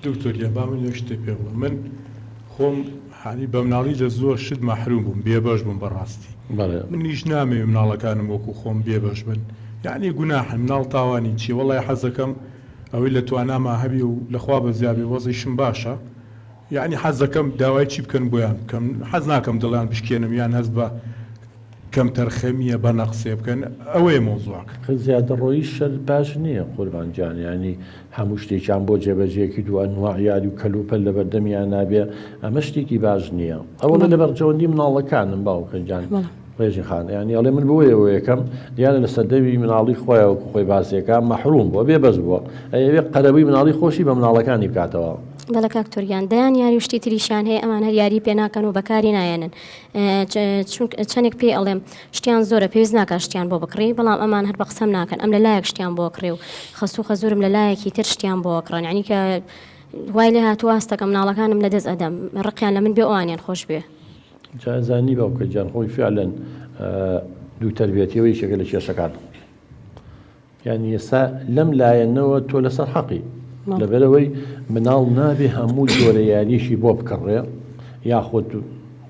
دکتۆریان با من یەک شتێ پێ بڵێم من خۆم حانی بە مناڵی لە زۆر شت مەحروم بووم بێبەش بووم بەڕاستی منیش نامەوێ مناڵەکانم وەکو خۆم بێبەش بن یعنی گوناحن مناڵ تاوانی چی وەڵای حەزەکەم ئەوەی لە تواناما هەبی و لەخوا بە زیابێ وەزیشم باشە یعنی حەزەکەم داوای چی بکەن بۆیان بکەم حەز ناکەم دڵیان بشکێنم یان هەست بە کەم تەرخەمیە بە نەقسێ بکەن ئەوەیە مۆزوعەکە زیادە ڕۆیی شەر باش نییە قوربانجان ینی هەموو شتێکیان بۆ جێبەجێکی دو ئەنواع یاری و کەلوپەل لە بەردەمیان نابێ ئەمە شتێکی باش نییە ئەوە لە بەرجەوەندی مناڵەکانم باوکەنجان ڕێژی خان ینی ئەڵێ من بۆیەوە یەکەم دیانە لە سەردەوی مناڵی خۆیەوە خۆی باسیەکە مەحروم بۆ بێ بەس بووە ئەوێ قەرەبووی مناڵی خۆشی بە مناڵەکانی بکاتەوە بەڵە کاکتۆریان دەیان یاری شتی تریشان هەیە ئەمان هەر یاری پێ ناکەن و بەکاری نایەنن چەندێک پێی ئەڵێم شتیان زۆرە پێویست ناکە شتیان بۆ بکڕی بەڵام ئەمان هەر بە قسەم ناکەن ئەم لە لایەک شتیان بۆ کڕێ و خەسوو خەزورم لە لایەکی تر شتیان بۆ کڕن ینی کە وای لێ هاتوو ئاستەکە مناڵەکانم لە دەست ئەدەم ڕقیان لە من بێ ئەوانیان خۆش بێ جازانی باوکە جان خۆی فعلەن دوو تربێتیەوەی شەکە لە کێشەکان یعنی ئێستا لەم لایەنەوە تۆ لەسەر حەقی لەبەرەوەی مناڵ نابێ هەموو جۆرە یاریشی بۆ بکڕێ یاخود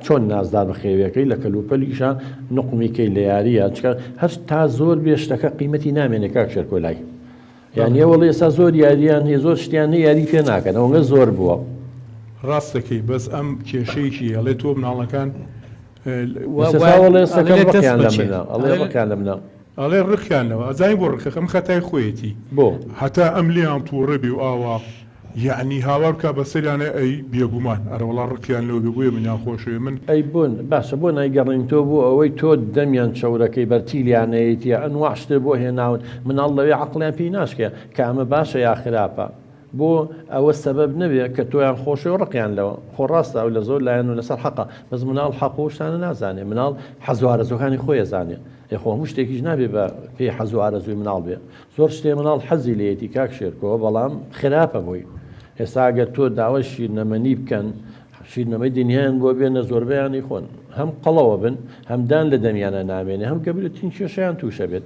چۆن نازدار بە خێوەکەی لە کەلوپەلیشان نقمیکەی لە یاریە چکە هەر تا زۆر بێشتەکە قیمەتی نامێنێ کاک شێرکۆلای یعنی ئەوەڵێ ئێستا زۆر یاریان هەیە زۆر شتیان یاری پێ ناکەن ئەوەنگە زۆر بووە ڕاستەکەی بەس ئەم کێشەیەکی ئەڵێ تۆ مناڵەکان ئەڵێ ڕخیانەوە ئەزای بۆ ڕخەکەم خەتای خۆیەتی بۆ هەتا ئەم لیان تووڕێ بێ و ئاوا یعنی هاوار بکە بەسەریانە ئەی بێگومان ئەرەوەڵا ڕقیان لەوە بێ منیان خۆشوێ من ئەی بوون باشە بۆ نایگەڕین تۆ بوو ئەوەی تۆ دەمیان چەورەکەی بەرتیلیانەیەتیە ئەنواع شتێ بۆ هێناون مناڵ لەوێ عەقڵیان پێی ناشکێ کە ئەمە باشە یا خراپە بۆ ئەوە سەبەب نەبێت کە تۆیان خۆشی و ڕقیان لەوە خۆ ڕاستە ئەو لە زۆر لایەن و لەسەر حەقە بەس مناڵ حەق و شتانە نازانێ مناڵ حەزو ئارەزوەکانی خۆی زانێ یخۆ هەموو شتێکیش نابێ بە پێی حەزو ئارەزوی مناڵ بێ زۆر شتێ مناڵ حەزی لێتی کاک شێرکۆوە بەڵام خراپە بووی ئێستا ئەگەر تۆ داوە شیرنەمەنی بکەن شیرنەمەی دنیایان بۆ بێنە زۆربەیانی خۆن هەم قەڵەوە بن هەمدان لە دەمیانە نامێنێ هەم گەبرێت تین کێشەیان تووشە بێت